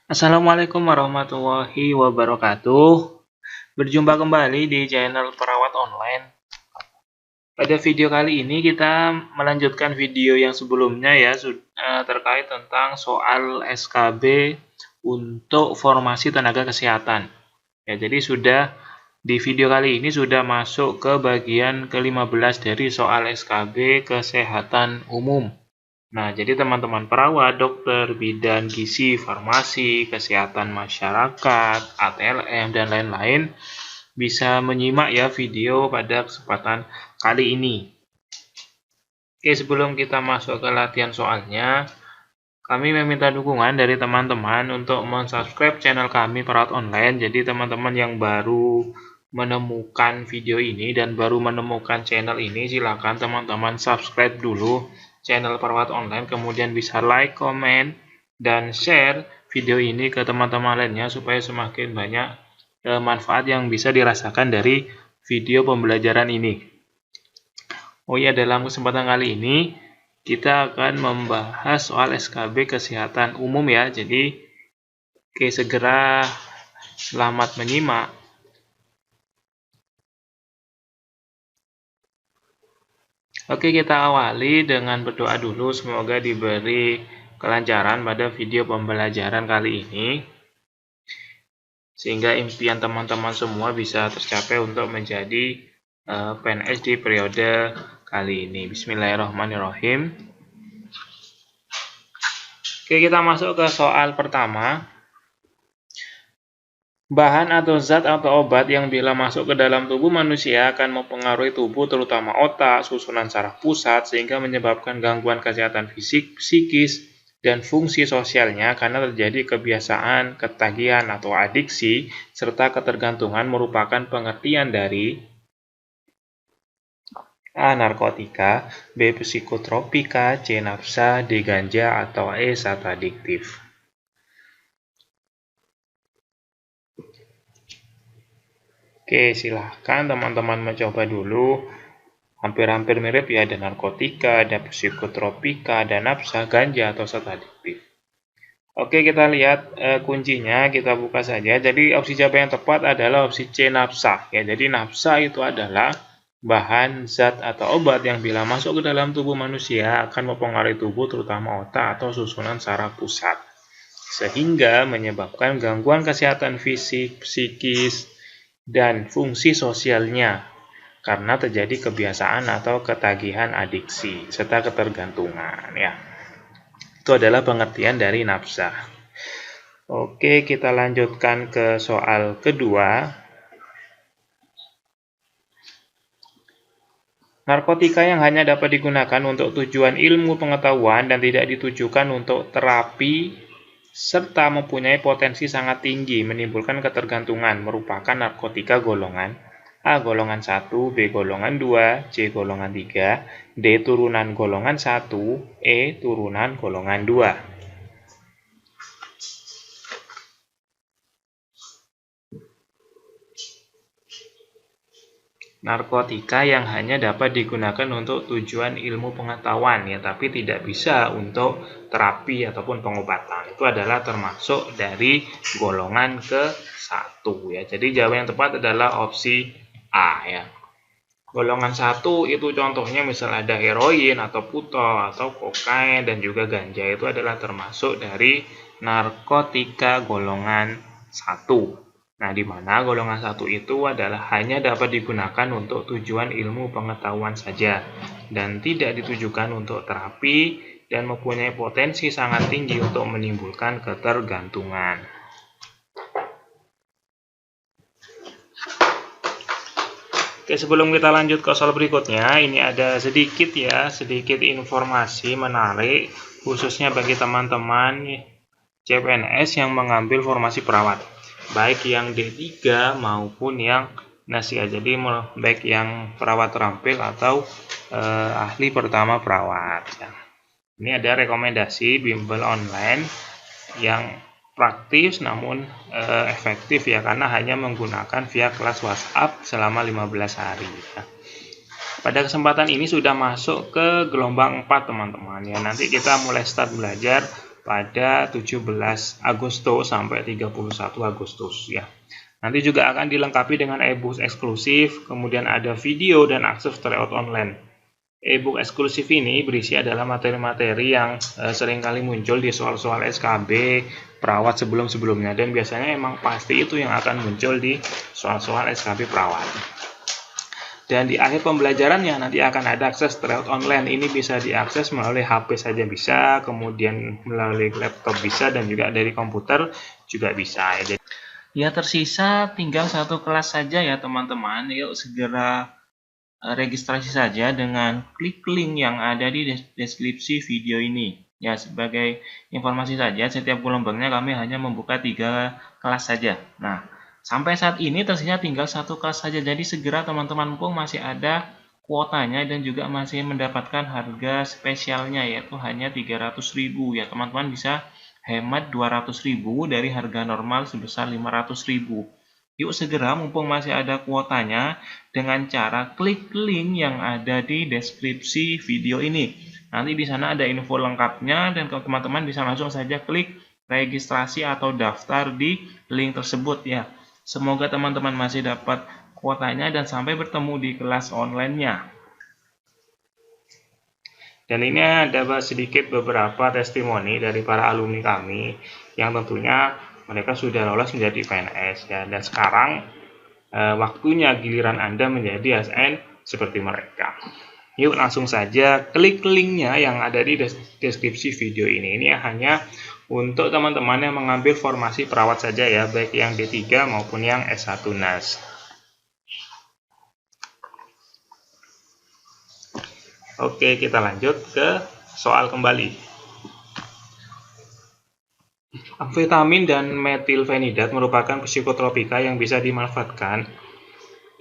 Assalamualaikum warahmatullahi wabarakatuh. Berjumpa kembali di channel Perawat Online. Pada video kali ini kita melanjutkan video yang sebelumnya ya, terkait tentang soal SKB untuk formasi tenaga kesehatan. Ya, jadi di video kali ini sudah masuk ke bagian ke-15 dari soal SKB kesehatan umum. Nah, jadi teman-teman perawat, dokter, bidan gizi, farmasi, kesehatan masyarakat, ATLM, dan lain-lain bisa menyimak ya video pada kesempatan kali ini. Oke, sebelum kita masuk ke latihan soalnya, kami meminta dukungan dari teman-teman untuk mensubscribe channel kami Perawat Online. Jadi teman-teman yang baru menemukan video ini dan baru menemukan channel ini, silakan teman-teman subscribe dulu channel Perawat Online, kemudian bisa like, komen, dan share video ini ke teman-teman lainnya supaya semakin banyak manfaat yang bisa dirasakan dari video pembelajaran ini. Oh iya, dalam kesempatan kali ini kita akan membahas soal SKB kesehatan umum ya. Jadi segera selamat menyimak. Oke, kita awali dengan berdoa dulu, semoga diberi kelancaran pada video pembelajaran kali ini, sehingga impian teman-teman semua bisa tercapai untuk menjadi PNS di periode kali ini. Bismillahirrahmanirrahim. Oke, kita masuk ke soal pertama. Bahan atau zat atau obat yang bila masuk ke dalam tubuh manusia akan mempengaruhi tubuh, terutama otak, susunan saraf pusat, sehingga menyebabkan gangguan kesehatan fisik, psikis, dan fungsi sosialnya karena terjadi kebiasaan, ketagihan atau adiksi, serta ketergantungan merupakan pengertian dari A. Narkotika, B. Psikotropika, C. Nafsa, D. Ganja, atau E. Zat adiktif. Oke, silahkan teman-teman mencoba dulu. Hampir-hampir mirip ya, ada narkotika, ada psikotropika, ada nafsa, ganja, atau zat adiktif. Oke, kita lihat kuncinya, kita buka saja. Jadi opsi jawaban yang tepat adalah opsi C, nafsa. Ya, jadi nafsa itu adalah bahan, zat, atau obat yang bila masuk ke dalam tubuh manusia akan mempengaruhi tubuh, terutama otak atau susunan saraf pusat, sehingga menyebabkan gangguan kesehatan fisik, psikis, dan fungsi sosialnya karena terjadi kebiasaan atau ketagihan, adiksi, serta ketergantungan ya. Itu adalah pengertian dari nafsa. Oke, kita lanjutkan ke soal kedua. Narkotika yang hanya dapat digunakan untuk tujuan ilmu pengetahuan dan tidak ditujukan untuk terapi serta mempunyai potensi sangat tinggi menimbulkan ketergantungan merupakan narkotika golongan A. golongan 1, B. golongan 2, C. golongan 3, D. turunan golongan 1, E. turunan golongan 2. Narkotika yang hanya dapat digunakan untuk tujuan ilmu pengetahuan ya, tapi tidak bisa untuk terapi ataupun pengobatan. Itu adalah termasuk dari golongan ke-1 ya. Jadi jawaban yang tepat adalah opsi A ya. Golongan 1 itu contohnya misal ada heroin atau putol atau kokain dan juga ganja, itu adalah termasuk dari narkotika golongan 1. Nah, di mana golongan 1 itu adalah hanya dapat digunakan untuk tujuan ilmu pengetahuan saja dan tidak ditujukan untuk terapi dan mempunyai potensi sangat tinggi untuk menimbulkan ketergantungan. Oke, sebelum kita lanjut ke soal berikutnya, ini ada sedikit informasi menarik khususnya bagi teman-teman CPNS yang mengambil formasi perawat, baik yang D3 maupun yang NASIA. Jadi baik yang perawat terampil atau ahli pertama perawat. Ini ada rekomendasi bimbel online yang praktis namun efektif ya, karena hanya menggunakan via kelas WhatsApp selama 15 hari ya. Pada kesempatan ini sudah masuk ke gelombang 4 teman-teman ya. Nanti kita mulai start belajar pada 17 Agustus sampai 31 Agustus ya. Nanti juga akan dilengkapi dengan e-book eksklusif, kemudian ada video dan akses tryout online. E-book eksklusif ini berisi adalah materi-materi yang seringkali muncul di soal-soal SKB perawat sebelum-sebelumnya, dan biasanya emang pasti itu yang akan muncul di soal-soal SKB perawat. Dan di akhir pembelajarannya nanti akan ada akses tryout online. Ini bisa diakses melalui HP saja bisa, kemudian melalui laptop bisa, dan juga dari komputer juga bisa ya. Ya, tersisa tinggal satu kelas saja ya teman-teman. Yuk segera registrasi saja dengan klik link yang ada di deskripsi video ini. Ya, sebagai informasi saja, setiap gelombangnya kami hanya membuka 3 kelas saja. Nah, sampai saat ini tersisa tinggal satu kelas saja. Jadi segera teman-teman mumpung masih ada kuotanya dan juga masih mendapatkan harga spesialnya, yaitu hanya 300.000 ya. Teman-teman bisa hemat 200.000 dari harga normal sebesar 500.000. Yuk segera mumpung masih ada kuotanya dengan cara klik link yang ada di deskripsi video ini. Nanti di sana ada info lengkapnya dan teman-teman bisa langsung saja klik registrasi atau daftar di link tersebut ya. Semoga teman-teman masih dapat kuotanya dan sampai bertemu di kelas online-nya. Dan ini ada sedikit beberapa testimoni dari para alumni kami yang tentunya mereka sudah lolos menjadi PNS ya, dan sekarang waktunya giliran Anda menjadi ASN seperti mereka. Yuk langsung saja klik linknya yang ada di deskripsi video ini. Ini hanya untuk teman-teman yang mengambil formasi perawat saja ya, baik yang D3 maupun yang S1 NAS. Oke, kita lanjut ke soal kembali. Amfetamin dan metilfenidat merupakan psikotropika yang bisa dimanfaatkan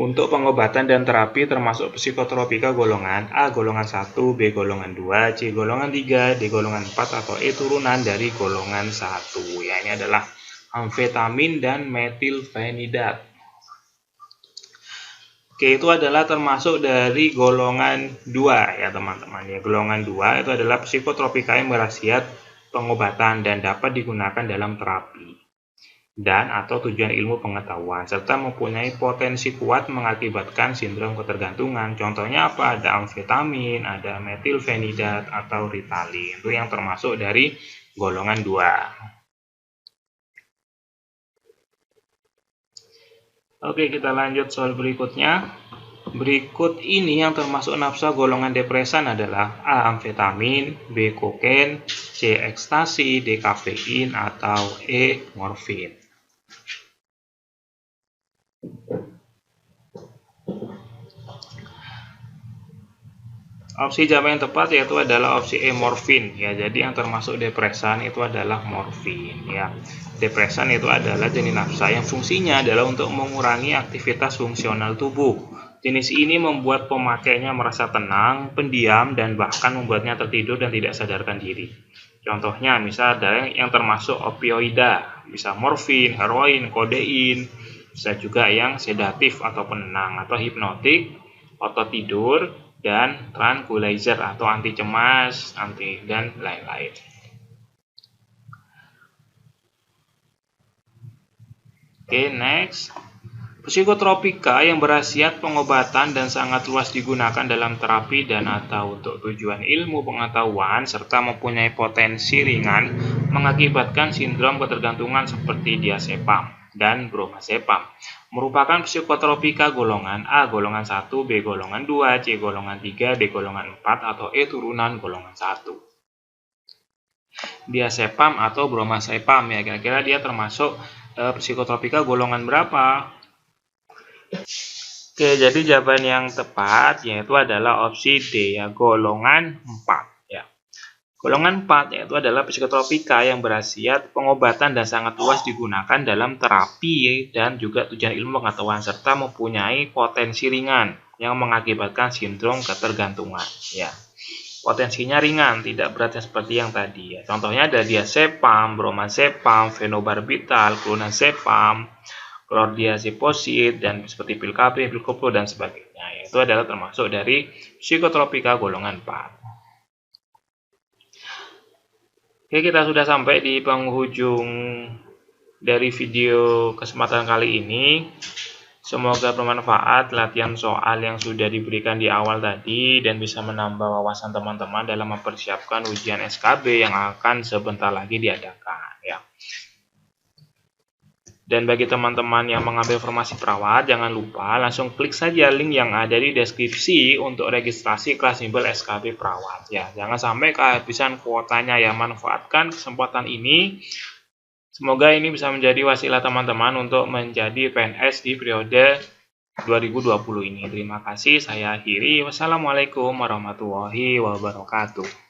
untuk pengobatan dan terapi, termasuk psikotropika golongan A golongan 1, B golongan 2, C golongan 3, D golongan 4, atau E turunan dari golongan 1. Ya, ini adalah amfetamin dan metilfenidat. Oke, itu adalah termasuk dari golongan 2 ya teman-teman. Ya, golongan 2 itu adalah psikotropika yang berkhasiat pengobatan dan dapat digunakan dalam terapi dan atau tujuan ilmu pengetahuan, serta mempunyai potensi kuat mengakibatkan sindrom ketergantungan. Contohnya apa? Ada amfetamin, ada metilfenidat, atau Ritalin. Itu yang termasuk dari golongan 2. Oke, kita lanjut soal berikutnya. Berikut ini yang termasuk nafsa golongan depresan adalah A. Amfetamin, B. Kokain, C. Ekstasi, D. Kafein, atau E. Morfin. Opsi jawaban yang tepat yaitu adalah opsi E, morfin ya. Jadi yang termasuk depresan itu adalah morfin ya. Depresan itu adalah jenis nafsa yang fungsinya adalah untuk mengurangi aktivitas fungsional tubuh. Jenis ini membuat pemakainya merasa tenang, pendiam, dan bahkan membuatnya tertidur dan tidak sadarkan diri. Contohnya misal ada yang termasuk opioida, bisa morfin, heroin, kodein, bisa juga yang sedatif atau penenang, atau hipnotik, otot tidur, dan tranquilizer atau anti cemas, dan lain-lain. Oke, next. Psikotropika yang berkhasiat pengobatan dan sangat luas digunakan dalam terapi dan atau untuk tujuan ilmu pengetahuan, serta mempunyai potensi ringan mengakibatkan sindrom ketergantungan seperti diazepam dan bromazepam, merupakan psikotropika golongan A golongan 1, B golongan 2, C golongan 3, D golongan 4, atau E turunan golongan 1. Diazepam atau bromazepam ya, kira-kira dia termasuk psikotropika golongan berapa? Oke, jadi jawaban yang tepat yaitu adalah opsi D ya, golongan 4 ya. Golongan 4 yaitu adalah psikotropika yang berkhasiat pengobatan dan sangat luas digunakan dalam terapi dan juga tujuan ilmu pengetahuan, serta mempunyai potensi ringan yang mengakibatkan sindrom ketergantungan ya. Potensinya ringan, tidak berat seperti yang tadi ya. Contohnya ada diazepam, bromazepam, fenobarbital, clonazepam, chlordiazeposid, dan seperti pil KB, pil koplo, dan sebagainya. Itu adalah termasuk dari psikotropika golongan 4. Oke, Oke, kita sudah sampai di penghujung dari video kesempatan kali ini. Semoga bermanfaat latihan soal yang sudah diberikan di awal tadi dan bisa menambah wawasan teman-teman dalam mempersiapkan ujian SKB yang akan sebentar lagi diadakan ya. Dan bagi teman-teman yang mengambil formasi perawat, jangan lupa langsung klik saja link yang ada di deskripsi untuk registrasi kelas bimbel SKB perawat ya. Jangan sampai kehabisan kuotanya ya, manfaatkan kesempatan ini. Semoga ini bisa menjadi wasilah teman-teman untuk menjadi PNS di periode 2020 ini. Terima kasih, saya akhiri. Wassalamualaikum warahmatullahi wabarakatuh.